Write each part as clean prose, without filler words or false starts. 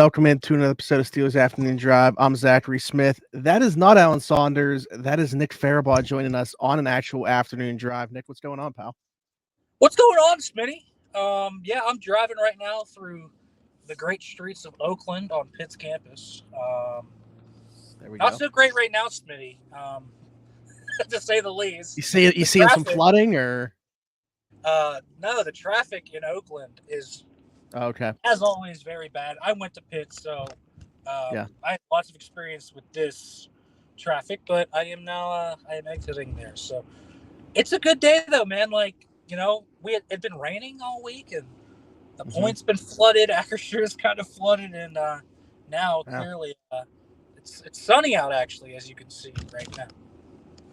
welcome into another episode of Steelers Afternoon Drive. I'm Zachary Smith. That is not Alan Saunders. That is Nick Farabaugh joining us on an actual afternoon drive. Nick, what's going on, pal? What's going on, Smitty? I'm driving right now through the great streets of Oakland on Pitt's campus. There we Not go. so great right now, Smitty, to say the least. You seeing some flooding or? No, the traffic in Oakland is, Okay. as always, very bad. I went to Pitt, so Yeah. I had lots of experience with this traffic, but I am exiting there. So it's a good day, though, man. It'd been raining all week, and the point's been flooded. Akershire is kind of flooded, and now clearly it's sunny out, actually, as you can see right now.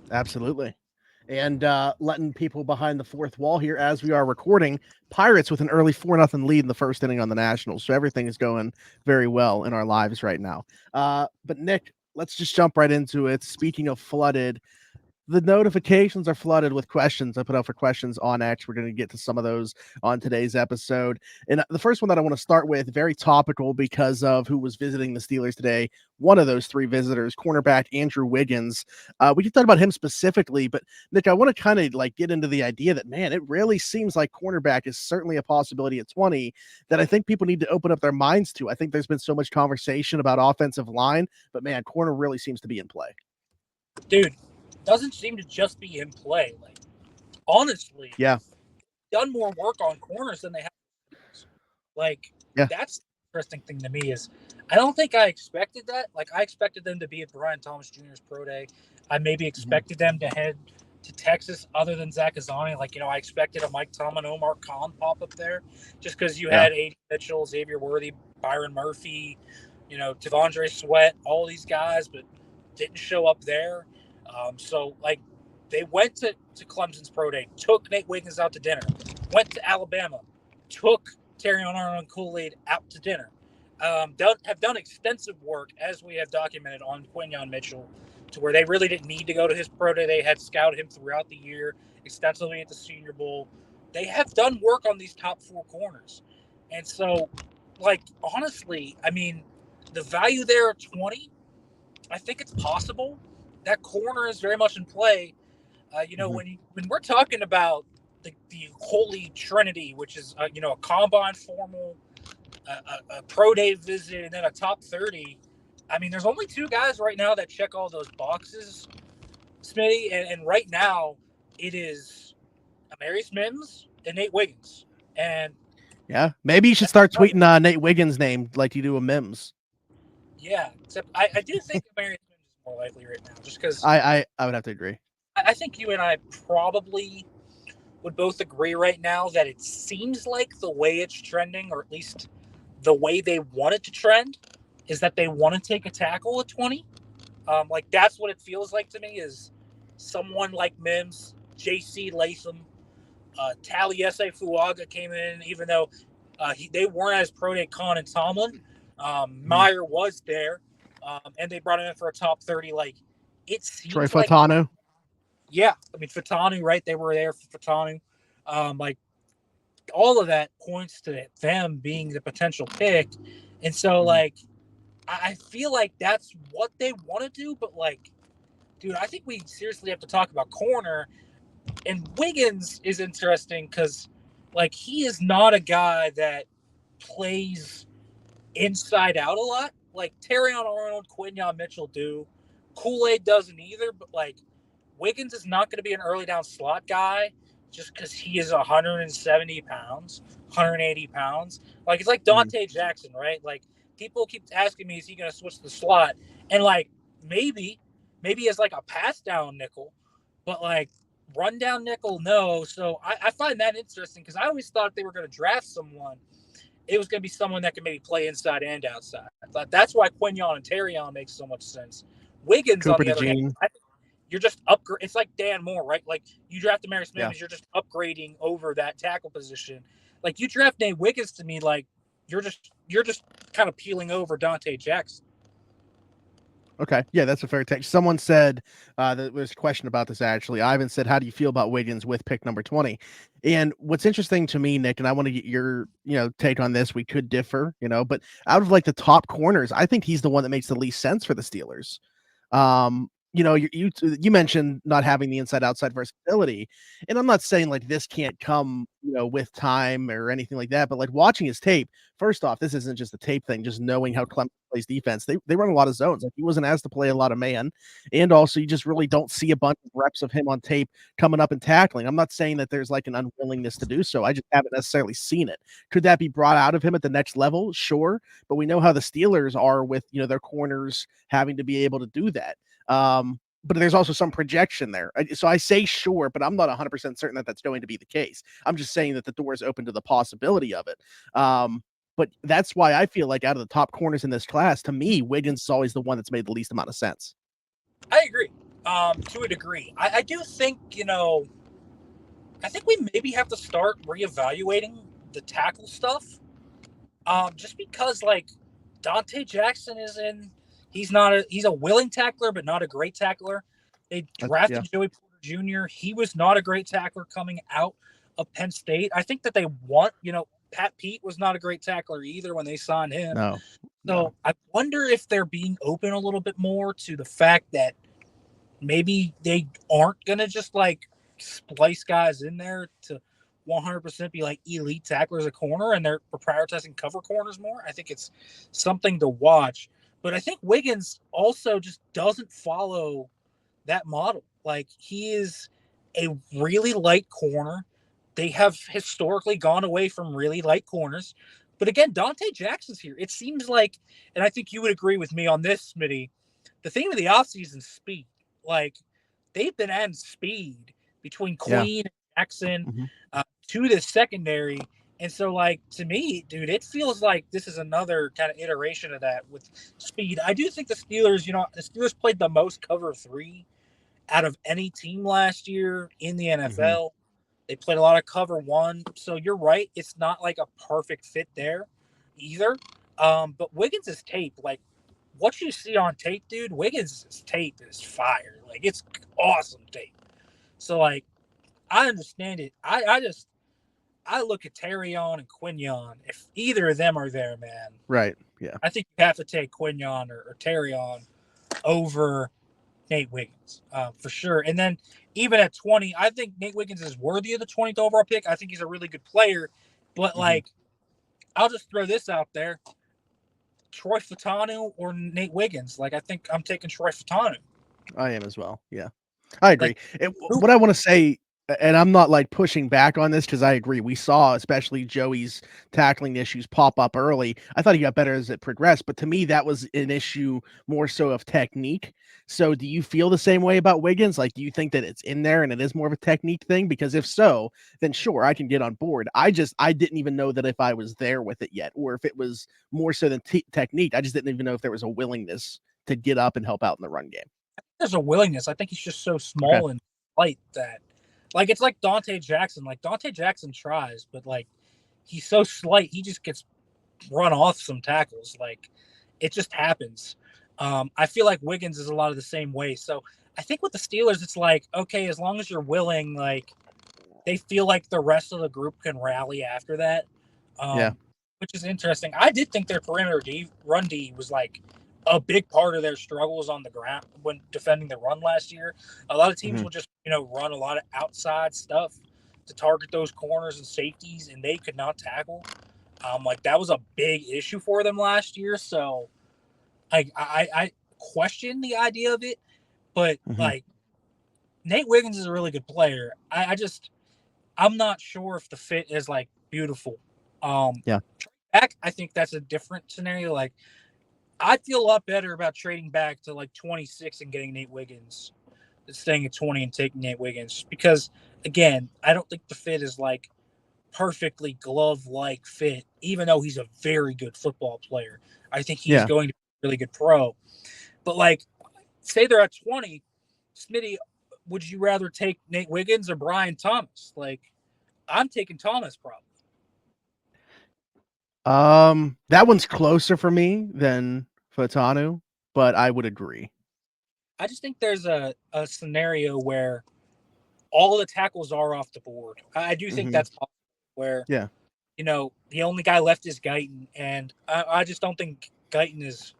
Absolutely. And letting people behind the fourth wall here as we are recording, Pirates with an early 4-0 lead in the first inning on the Nationals. So everything is going very well in our lives right now. But Nick, let's just jump right into it. Speaking of flooded, the notifications are flooded with questions. I put out for questions on X. We're going to get to some of those on today's episode. And the first one that I want to start with, very topical because of who was visiting the Steelers today. One of those three visitors, cornerback Andrew Wiggins. We can talk about him specifically, but Nick, I want to kind of get into the idea that, man, it really seems like cornerback is certainly a possibility at 20 that I think people need to open up their minds to. I think there's been so much conversation about offensive line, but man, corner really seems to be in play. Dude. Doesn't seem to just be in play. Like, honestly, done more work on corners than they have. That's the interesting thing to me is I don't think I expected that. Like, I expected them to be at Brian Thomas Jr.'s pro day. I maybe expected them to head to Texas other than Zach Azani. I expected a Mike Tomlin, Omar Khan pop up there just because you had A.D. Mitchell, Xavier Worthy, Byron Murphy, Devondre Sweat, all these guys, but didn't show up there. They went to Clemson's pro day, took Nate Wiggins out to dinner, went to Alabama, took Terrion Arnold and Kool-Aid out to dinner. Have done extensive work, as we have documented, on Quinyon Mitchell, to where they really didn't need to go to his pro day. They had scouted him throughout the year, extensively at the Senior Bowl. They have done work on these top four corners. And so, honestly, I mean, the value there at 20, I think it's possible. That corner is very much in play. When we're talking about the holy trinity, which is a combine formal, a pro day visit, and then a top 30. I mean, there's only two guys right now that check all those boxes, Smitty, and right now it is Amarius Mims and Nate Wiggins. And maybe you should start tweeting Nate Wiggins' name like you do a Mims. Yeah, except I do think Amarius Mims is more likely right now, just because I would have to agree. I think you and I probably would both agree right now that it seems like the way it's trending, or at least the way they want it to trend, is that they want to take a tackle at 20. That's what it feels like to me, is someone like Mims, J.C. Latham, Taliese Fuaga came in, even though they weren't as pro day Khan and Tomlin. Meyer was there, and they brought him in for a top 30. It seems Troy Fautanu. Yeah, I mean Fautanu, right? They were there for Fautanu. All of that points to them being the potential pick, and so I feel like that's what they want to do. But dude, I think we seriously have to talk about corner. And Wiggins is interesting because he is not a guy that plays inside out a lot. Terrion Arnold, Quinyon Mitchell do. Kool-Aid doesn't either, but Wiggins is not going to be an early down slot guy just because he is 170 pounds, 180 pounds. It's like Dante Jackson, right? People keep asking me, is he going to switch to the slot? And maybe as a pass down nickel, but run down nickel, no. So I find that interesting because I always thought they were going to draft someone. It was going to be someone that can maybe play inside and outside. I thought that's why Quinyon and Terrion makes so much sense. Wiggins, Cooper on the other hand, you're just upgrade. It's like Dan Moore, right? You draft Amarius Mims, you're just upgrading over that tackle position. You draft Nate Wiggins to me, you're just kind of peeling over Dante Jackson. Okay. Yeah, that's a fair take. Someone said that there's a question about this actually. Ivan said, how do you feel about Wiggins with pick number 20? And what's interesting to me, Nick, and I want to get your, take on this. We could differ, but out of like the top corners, I think he's the one that makes the least sense for the Steelers. You mentioned not having the inside outside versatility, and I'm not saying like this can't come, with time or anything like that, but like watching his tape, first off, this isn't just a tape thing, just knowing how Clemson plays defense. They run a lot of zones. Like he wasn't asked to play a lot of man, and also you just really don't see a bunch of reps of him on tape coming up and tackling. I'm not saying that there's like an unwillingness to do so. I just haven't necessarily seen it. Could that be brought out of him at the next level? Sure, but we know how the Steelers are with their corners having to be able to do that. But there's also some projection there. So I say sure, but I'm not 100% certain that that's going to be the case. I'm just saying that the door is open to the possibility of it. But that's why I feel like out of the top corners in this class, to me, Wiggins is always the one that's made the least amount of sense. I agree, to a degree. I do think, I think we maybe have to start reevaluating the tackle stuff. Just because like Dante Jackson he's a willing tackler, but not a great tackler. They drafted Joey Porter Jr. He was not a great tackler coming out of Penn State. I think that they want, Pat Pete was not a great tackler either when they signed him. So I wonder if they're being open a little bit more to the fact that maybe they aren't going to just like splice guys in there to 100% be like elite tacklers at corner, and they're prioritizing cover corners more. I think it's something to watch. But I think Wiggins also just doesn't follow that model. Like, he is a really light corner. They have historically gone away from really light corners. But again, Dante Jackson's here. It seems like, and I think you would agree with me on this, Smitty, the theme of the offseason is speed. Like, they've been adding speed between Queen and Jackson to the secondary. And so, like, to me, dude, it feels like this is another kind of iteration of that with speed. I do think the Steelers, the Steelers played the most cover 3 out of any team last year in the NFL. They played a lot of cover 1. So you're right. It's not like a perfect fit there either. But Wiggins' tape, like, what you see on tape, dude, Wiggins' tape is fire. Like, it's awesome tape. So, like, I understand it. I look at Terrion and Quignon. If either of them are there, man. Right. Yeah. I think you have to take Quignon or Terrion over Nate Wiggins for sure. And then even at 20, I think Nate Wiggins is worthy of the 20th overall pick. I think he's a really good player. But, like, I'll just throw this out there. Troy Fautanu or Nate Wiggins. Like, I think I'm taking Troy Fautanu. I am as well. Yeah. I agree. What I want to say, and I'm not like pushing back on this because I agree. We saw especially Joey's tackling issues pop up early. I thought he got better as it progressed, but to me, that was an issue more so of technique. So do you feel the same way about Wiggins? Like, do you think that it's in there and it is more of a technique thing? Because if so, then sure, I can get on board. I didn't even know that if I was there with it yet, or if it was more so than technique. I just didn't even know if there was a willingness to get up and help out in the run game. There's a willingness. I think he's just so small and light that, like, it's like Dante Jackson. Like, Dante Jackson tries, but, like, he's so slight, he just gets run off some tackles. Like, it just happens. I feel like Wiggins is a lot of the same way. So I think with the Steelers, it's like, okay, as long as you're willing, like, they feel like the rest of the group can rally after that. Which is interesting. I did think their perimeter run D was, like, a big part of their struggles on the ground when defending the run last year. A lot of teams will just, run a lot of outside stuff to target those corners and safeties, and they could not tackle. Like, that was a big issue for them last year. So I question the idea of it, but like, Nate Wiggins is a really good player. I'm not sure if the fit is like beautiful. Back, I think that's a different scenario. Like, I feel a lot better about trading back to like 26 and getting Nate Wiggins than staying at 20 and taking Nate Wiggins. Because, again, I don't think the fit is like perfectly glove-like fit, even though he's a very good football player. I think he's going to be a really good pro. But, like, say they're at 20, Smitty, would you rather take Nate Wiggins or Brian Thomas? Like, I'm taking Thomas probably. That one's closer for me than Fautanu, but I would agree. I just think there's a scenario where all the tackles are off the board. I do think that's possible, where the only guy left is Guyton, and I just don't think Guyton is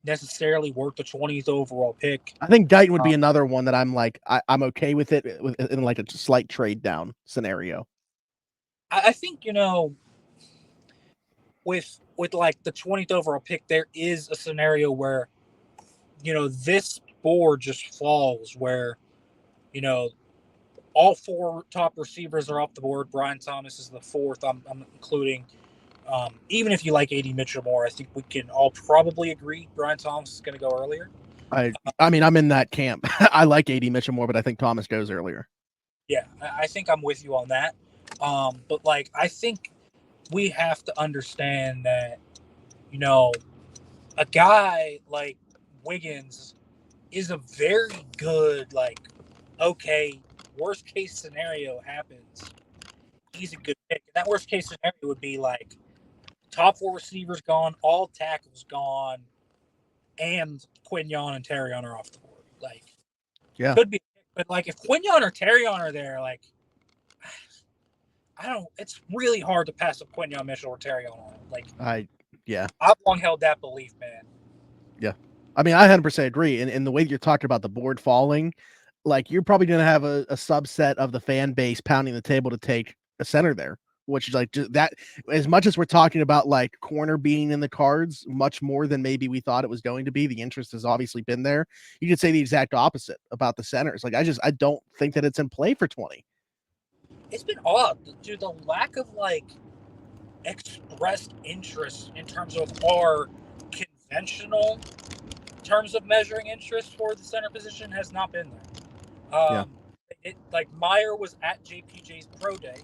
necessarily worth the 20th overall pick. I think Guyton would be another one that I'm like I'm okay with it in like a slight trade down scenario. I think with like the 20th overall pick, there is a scenario where this board just falls, where all 4 top receivers are off the board. Brian Thomas is the 4th. I'm including. Even if you like A.D. Mitchell more, I think we can all probably agree Brian Thomas is going to go earlier. I mean, I'm in that camp. I like A.D. Mitchell more, but I think Thomas goes earlier. Yeah, I think I'm with you on that. But like, I think we have to understand that, a guy like Wiggins is a very good, like, okay, worst case scenario happens, he's a good pick. And that worst case scenario would be like top 4 receivers gone, all tackles gone, and Quignon and Terrion are off the board. Like, could be, but like if Quignon or Terrion are there, like, it's really hard to pass up Quignon, Mitchell, or Terrion on. Like, I've long held that belief, man. Yeah. I mean, I 100% agree. And the way you're talking about the board falling, like, you're probably going to have a subset of the fan base pounding the table to take a center there, which is like just that. As much as we're talking about like corner being in the cards, much more than maybe we thought it was going to be, the interest has obviously been there. You could say the exact opposite about the centers. Like, I don't think that it's in play for 20. It's been odd, dude. The lack of like expressed interest in terms of our conventional terms of measuring interest for the center position has not been there. Like Meyer was at JPJ's pro day,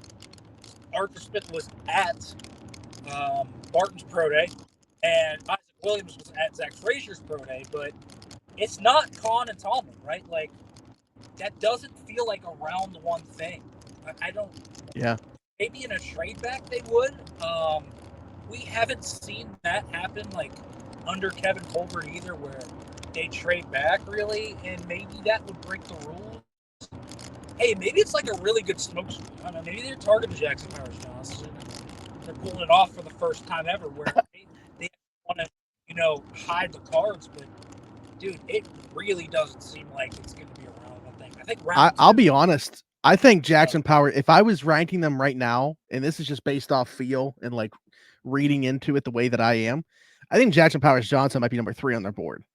Arthur Smith was at Barton's pro day, and Isaac Williams was at Zach Frazier's pro day. But it's not Kahn and Tomlin, right? Like, that doesn't feel like a round one thing. I don't. Yeah. Maybe in a trade back they would. We haven't seen that happen like under Kevin Colbert either, where they trade back really, and maybe that would break the rules. Hey, maybe it's like a really good smokescreen. I don't know. Maybe they're targeting Jackson Powers Johnson. They're pulling it off for the first time ever, where they want to, hide the cards. But dude, it really doesn't seem like it's going to be around. I think I'll be honest. I think Jackson Power, if I was ranking them right now, and this is just based off feel and like reading into it the way that I am, I think Jackson Powers Johnson might be number 3 on their board.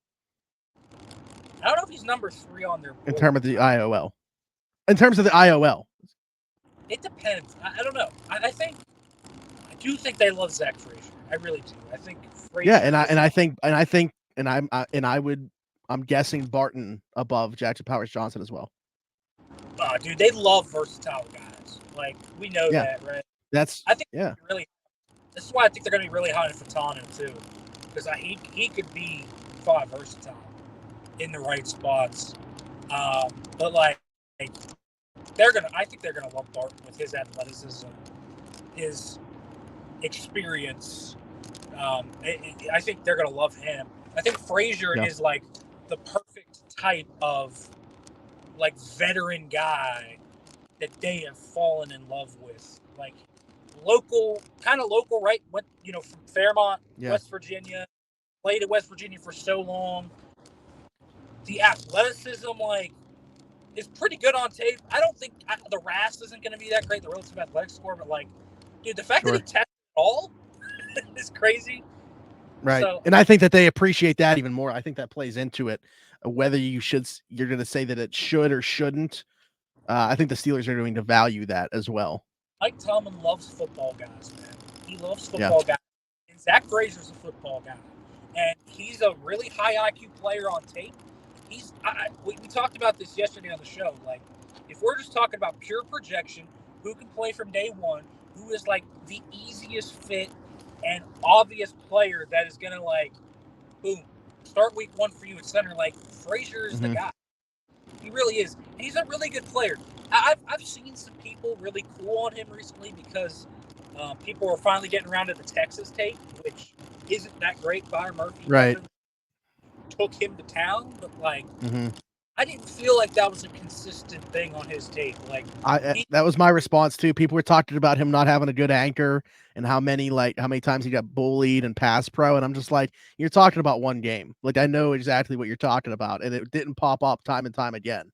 I don't know if he's number 3 on their board. In terms of the IOL. In terms of the IOL. It depends. I don't know. I do think they love Zach Frazier. I really do. I think Frazier. Yeah, I'm guessing Barton above Jackson Powers Johnson as well. Oh, dude, they love versatile guys. Like, we know that, right? Really. This is why I think they're going to be really high on Fatano too, because he could be versatile in the right spots. But like, I think they're gonna love Barton with his athleticism, his experience. I think they're gonna love him. I think Frazier is like the perfect type of like veteran guy that they have fallen in love with. Like local, right? What, from Fairmont, West Virginia, played at West Virginia for so long. The athleticism, like, is pretty good on tape. I don't think the RAS isn't going to be that great, the relative athletic score, but like, dude, the fact that he tested all is crazy. Right. So, and I think that they appreciate that even more. I think that plays into it. Whether you're going to say that it should or shouldn't. I think the Steelers are going to value that as well. Mike Tomlin loves football guys, man. He loves football guys. And Zach Frazier's a football guy. And he's a really high IQ player on tape. We talked about this yesterday on the show. Like, if we're just talking about pure projection, who can play from day one, who is like the easiest fit and obvious player that is going to like, boom, start week 1 for you at center, like Frazier is the guy. He really is. And he's a really good player. I've seen some people really cool on him recently because people are finally getting around to the Texas tape, which isn't that great. Byron Murphy, right? took him to town, but like Mm-hmm. I didn't feel like that was a consistent thing on his tape. Like That was my response too. People were talking about him not having a good anchor and how many times he got bullied and pass pro, and I'm just like, you're talking about one game. Like I know exactly what you're talking about, and it didn't pop up time and time again.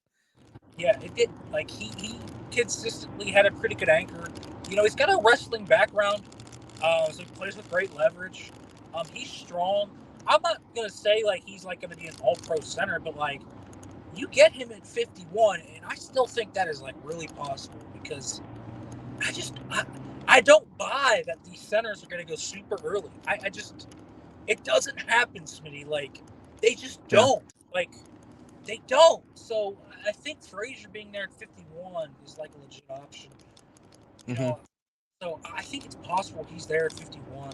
yeah, it did. Like he consistently had a pretty good anchor. You know, he's got a wrestling background, so he plays with great leverage. He's strong. I'm not gonna say like he's like gonna be an all-pro center, but like you get him at 51, and I still think that is like really possible because I don't buy that these centers are gonna go super early. I just it doesn't happen, Smitty. Like they just Yeah. don't. Like they don't. So I think Frazier being there at 51 is like a legit option. You Mm-hmm. know, so I think it's possible he's there at 51.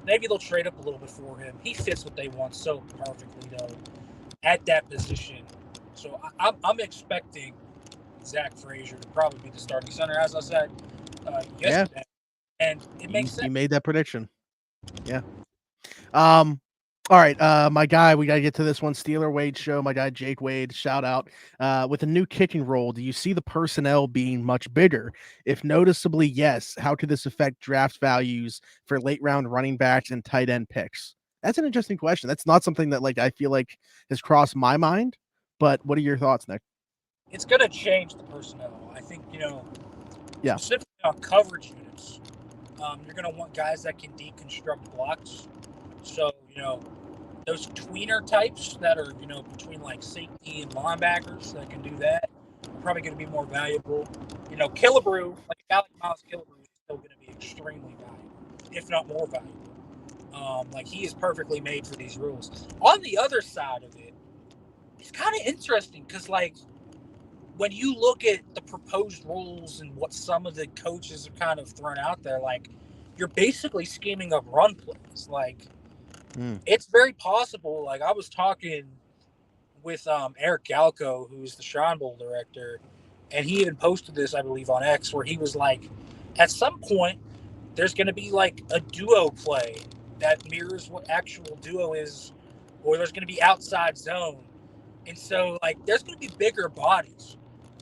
Maybe they'll trade up a little bit for him. He fits what they want so perfectly, though, at that position. So I'm expecting Zach Frazier to probably be the starting center, as I said yesterday. And it makes sense. You made that prediction. Yeah. All right, my guy, we gotta get to this one. Steeler Wade show. My guy Jake Wade, shout out. With a new kicking role, do you see the personnel being much bigger? If noticeably, yes. How could this affect draft values for late round running backs and tight end picks? That's an interesting question. That's not something that I feel like has crossed my mind. But what are your thoughts, Nick? It's going to change the personnel. I think, Yeah. specifically on coverage units, you're going to want guys that can deconstruct blocks. So, those tweener types that are, between like safety and linebackers that can do that are probably going to be more valuable. Killebrew, like a guy like Miles Killebrew, is still going to be extremely valuable, if not more valuable. Like he is perfectly made for these rules. On the other side of it, it's kind of interesting because, like, when you look at the proposed rules and what some of the coaches have kind of thrown out there, like, you're basically scheming up run plays. Like, it's very possible. Like, I was talking with Eric Galco, who's the Shrine Bowl director, and he even posted this, I believe, on X, where he was like, at some point, there's going to be like a duo play that mirrors what actual duo is, or there's going to be outside zone. And so, like, there's going to be bigger bodies.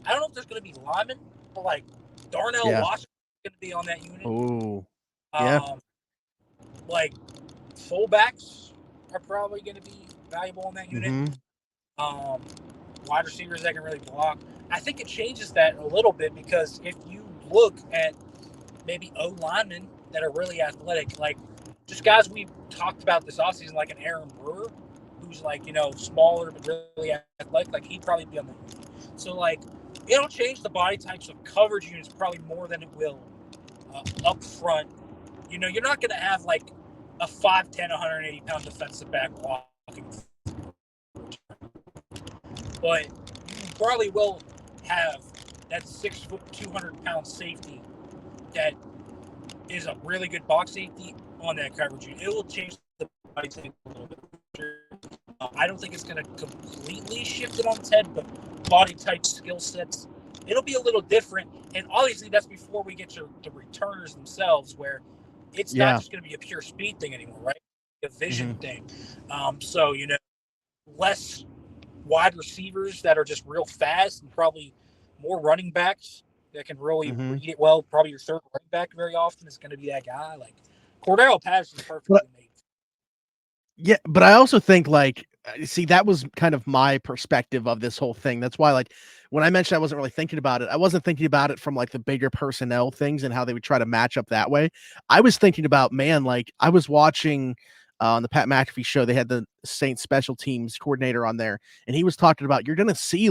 I don't know if there's going to be linemen, but like Darnell Washington is going to be on that unit. Oh, yeah. Like fullbacks are probably going to be valuable on that unit. Wide receivers that can really block. I think it changes that a little bit because if you look at maybe O linemen that are really athletic, like just guys we talked about this offseason, like an Aaron Brewer, who's like, smaller but really athletic, like he'd probably be on the unit. So like it'll change the body types of coverage units probably more than it will up front. You're not going to have like a 5'10", 180-pound defensive back walking, but you probably will have that 6', 200-pound safety that is a really good box safety on that coverage unit. It will change the body type a little bit. I don't think it's going to completely shift it on its head, but body type, skill sets, it'll be a little different. And obviously, that's before we get to the returners themselves, where it's not just going to be a pure speed thing anymore, right? A vision thing. So, less wide receivers that are just real fast and probably more running backs that can really read it well. Probably your third running back very often is going to be that guy. Like Cordero Patterson's perfectly made. Yeah, but I also think see, that was kind of my perspective of this whole thing. That's why when I mentioned I wasn't really thinking about it, I wasn't thinking about it from the bigger personnel things and how they would try to match up that way. I was thinking about, man, I was watching on the Pat McAfee show, they had the Saints special teams coordinator on there, and he was talking about you're going to see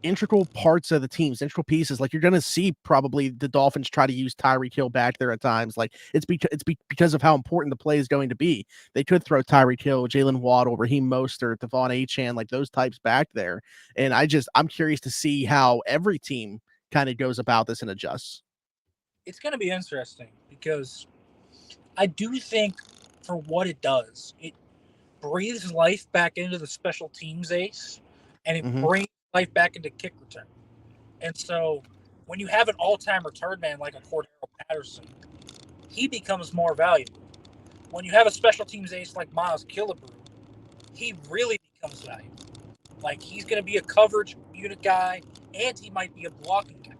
integral parts of the teams, integral pieces. You're going to see probably the Dolphins try to use Tyreek Hill back there at times. It's because of how important the play is going to be. They could throw Tyreek Hill, Jalen Waddle, Raheem Mostert, Devon Achane, those types back there. And I'm curious to see how every team kind of goes about this and adjusts. It's going to be interesting because I do think for what it does, it breathes life back into the special teams ace, and it brings life back into kick return. And so when you have an all-time return man like a Cordero Patterson, he becomes more valuable. When you have a special teams ace like Miles Killebrew, he really becomes valuable. Like, he's going to be a coverage unit guy, and he might be a blocking guy.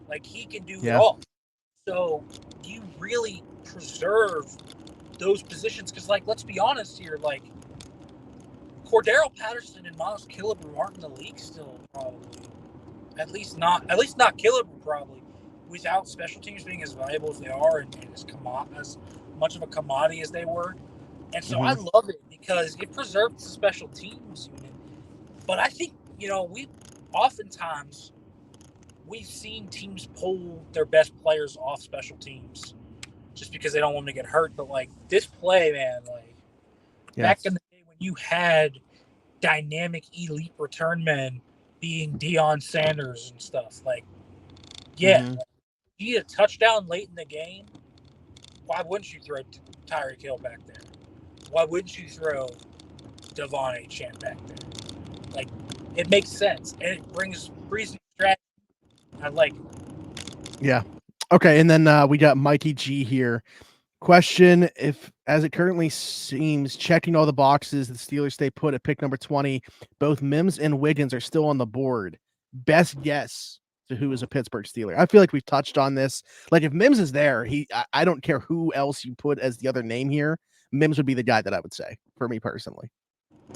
Like, he can do it all. So you really preserve those positions because, like, let's be honest here, like, Cordero Patterson and Miles Killebrew aren't in the league still, probably. At least not Killebrew, probably, without special teams being as valuable as they are and as much of a commodity as they were. And so I love it because it preserves the special teams unit. But I think, we've seen teams pull their best players off special teams just because they don't want them to get hurt. But, like, this play, man, like, back in the day when you had dynamic elite return men being Deion Sanders and stuff, like, like, you need a touchdown late in the game. Why wouldn't you throw Tyreek Hill back there? Why wouldn't you throw Devon Achane back there? Like, it makes sense, and it brings reason strategy. I like it. Yeah. Okay, and then we got Mikey G here. Question: if, as it currently seems, checking all the boxes, the Steelers stay put at pick number 20, both Mims and Wiggins are still on the board. Best guess to who is a Pittsburgh Steeler? I feel like we've touched on this. Like, if Mims is there, I don't care who else you put as the other name here. Mims would be the guy that I would say, for me personally.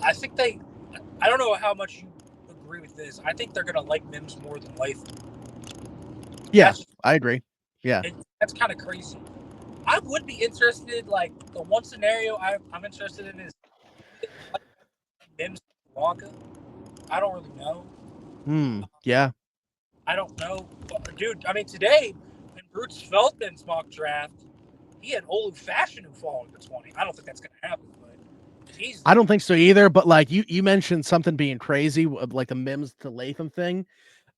I think I don't know how much you agree with this. I think they're going to like Mims more than Latham. Yeah, I agree. Yeah. That's kind of crazy. I would be interested, like, the one scenario I'm interested in is Mims Wonka. I don't really know. Yeah. I don't know. Dude, I mean, today, in Bruce Feldman's mock draft, he had Olu Fashanu falling to 20. I don't think that's going to happen, but I don't think so either, but, like, you mentioned something being crazy, like the Mims to Latham thing.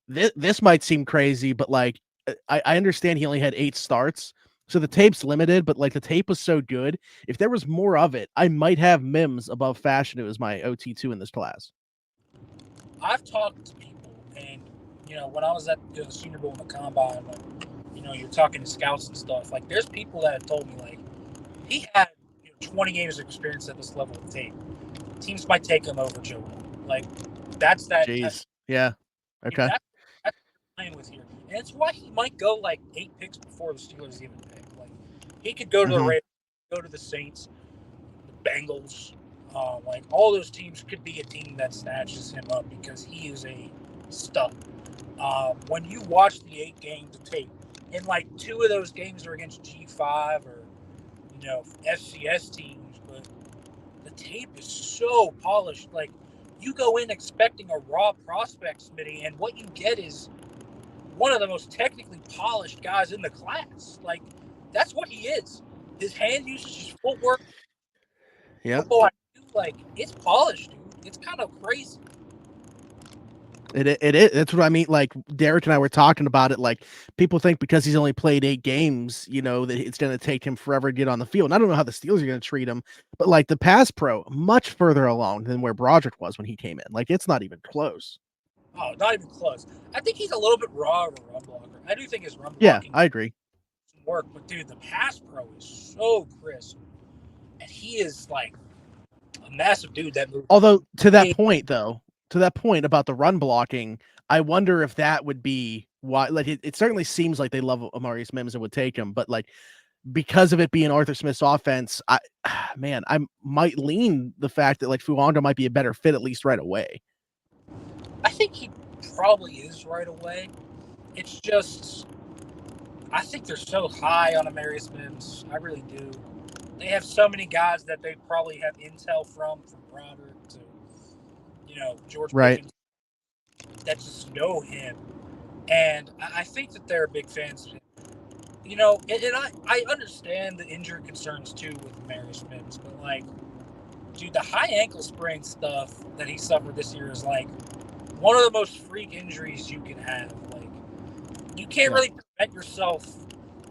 This might seem crazy, but, like, I understand he only had 8 starts, so the tape's limited, but, like, the tape was so good. If there was more of it, I might have Mims above Fashanu as my OT2 in this class. I've talked to people, and, when I was at the Senior Bowl in the Combine, you're talking to scouts and stuff, like, there's people that have told me, like, he had 20 games of experience at this level of tape. Teams might take him over Joe. Like, that's that. Jeez. Yeah. Okay. That's what we're playing with here. And it's why he might go, like, 8 picks before the Steelers even pick. Like, he could go to the Raiders, go to the Saints, the Bengals. Like, all those teams could be a team that snatches him up because he is a stud. When you watch the 8 games of tape, and, like, 2 of those games are against G5 or, FCS teams, but the tape is so polished. Like, you go in expecting a raw prospect, Smitty, and what you get is one of the most technically polished guys in the class. Like, that's what he is. His hand usage, his footwork. Yeah. Like, it's polished, dude. It's kind of crazy. It is. That's what I mean. Like, Derek and I were talking about it. Like, people think because he's only played 8 games, that it's going to take him forever to get on the field. And I don't know how the Steelers are going to treat him, but, like, the pass pro, much further along than where Broderick was when he came in. Like, it's not even close. Oh, not even close. I think he's a little bit raw of a run blocker. I do think his run Yeah, blocking I agree. Work, but, dude, the pass pro is so crisp, and he is, like, a massive dude that moves. Although, to that point about the run blocking, I wonder if that would be why. Like, it certainly seems like they love Amarius Mims and would take him, but, like, because of it being Arthur Smith's offense, I might lean the fact that, like, Fuanga might be a better fit at least right away. I think he probably is right away. It's just, I think they're so high on Amarius Mims. I really do. They have so many guys that they probably have intel from Broderick to, George Wiggins, that just know him. And I think that they're big fans of him. And I understand the injury concerns too with Amarius Mims, but, like, dude, the high ankle sprain stuff that he suffered this year is, like, one of the most freak injuries you can have. Like, you can't really prevent yourself.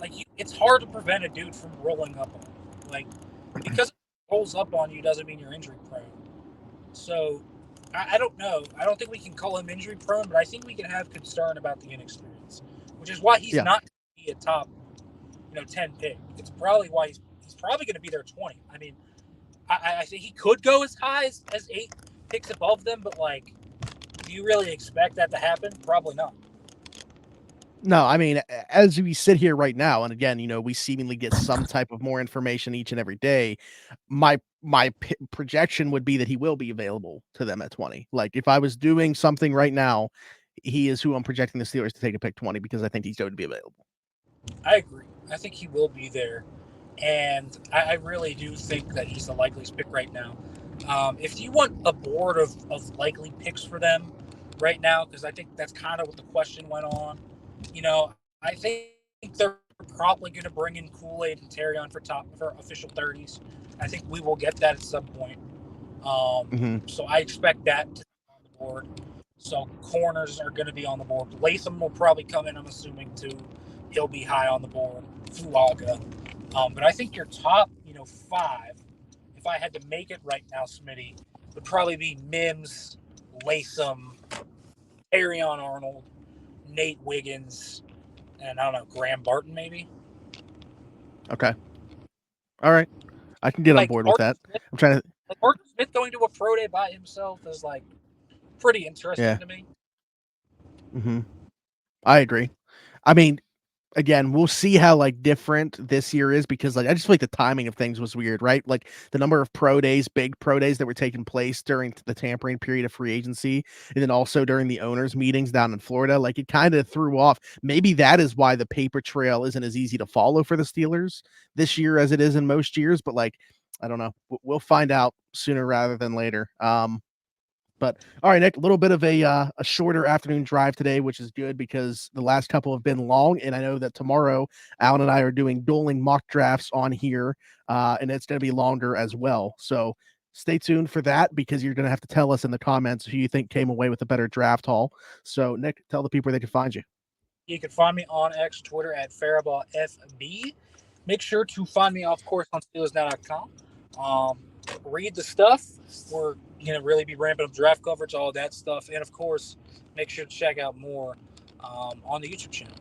Like, it's hard to prevent a dude from rolling up on you. Like, because it rolls up on you doesn't mean you're injury prone. So, I don't know. I don't think we can call him injury prone, but I think we can have concern about the inexperience, which is why he's not going to be a top, 10 pick. It's probably why he's probably going to be there 20. I mean, I think he could go as high as 8 picks above them, but like, do you really expect that to happen? Probably not. No, I mean, as we sit here right now, and again, we seemingly get some type of more information each and every day. My projection would be that he will be available to them at 20. Like, if I was doing something right now, he is who I'm projecting the Steelers to take a pick 20 because I think he's going to be available. I agree. I think he will be there, and I really do think that he's the likeliest pick right now. If you want a board of likely picks for them right now, because I think that's kind of what the question went on. I think they're probably going to bring in Kool-Aid and Terry on for official 30s. I think we will get that at some point. So I expect that to be on the board. So corners are going to be on the board. Latham will probably come in, I'm assuming, too. He'll be high on the board. Fuaga. But I think your top, 5, if I had to make it right now, Smitty, would probably be Mims, Latham, Arion Arnold, Nate Wiggins, and I don't know, Graham Barton maybe. Okay. All right. I can get on board with that. I'm trying to. Like Arthur Smith going to a pro day by himself is like pretty interesting to me. I agree. I mean, again, we'll see how like different this year is because like I just feel like the timing of things was weird, right? Like the number of big pro days that were taking place during the tampering period of free agency, and then also during the owners' meetings down in Florida, like it kind of threw off. Maybe that is why the paper trail isn't as easy to follow for the Steelers this year as it is in most years. But like, I don't know. We'll find out sooner rather than later. But all right, Nick, a little bit of a shorter afternoon drive today, which is good because the last couple have been long. And I know that tomorrow, Alan and I are doing dueling mock drafts on here, and it's going to be longer as well. So stay tuned for that because you're going to have to tell us in the comments who you think came away with a better draft haul. So, Nick, tell the people where they can find you. You can find me on X, Twitter at Farabaugh FB. Make sure to find me, of course, on SteelersNow.com. Read the stuff. We're going to really be ramping up draft coverage, all that stuff. And, of course, make sure to check out more on the YouTube channel.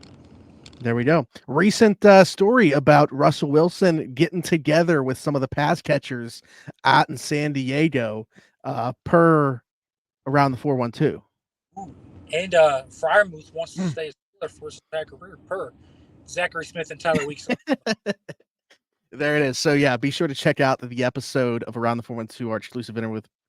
There we go. Recent story about Russell Wilson getting together with some of the pass catchers out in San Diego per around the 412. And Fryermuth wants to stay a Steeler for his entire career per Zachary Smith and Tyler Weeks. There it is. So yeah, be sure to check out the episode of Around the 412, our exclusive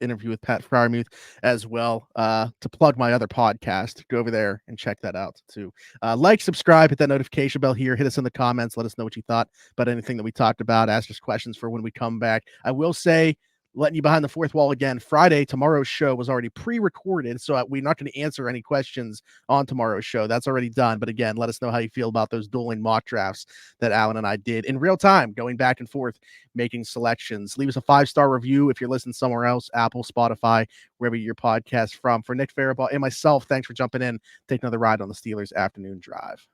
interview with Pat Fryermuth as well. To plug my other podcast, go over there and check that out too. Like, subscribe, hit that notification bell here, hit us in the comments, let us know what you thought about anything that we talked about, ask us questions for when we come back. I will say, letting you behind the fourth wall again, Friday, tomorrow's show was already pre-recorded, so we're not going to answer any questions on tomorrow's show. That's already done. But again, let us know how you feel about those dueling mock drafts that Alan and I did in real time, going back and forth, making selections. Leave us a 5-star review if you're listening somewhere else, Apple, Spotify, wherever you get your podcast from. For Nick Farabaugh and myself, thanks for jumping in. Take another ride on the Steelers Afternoon Drive.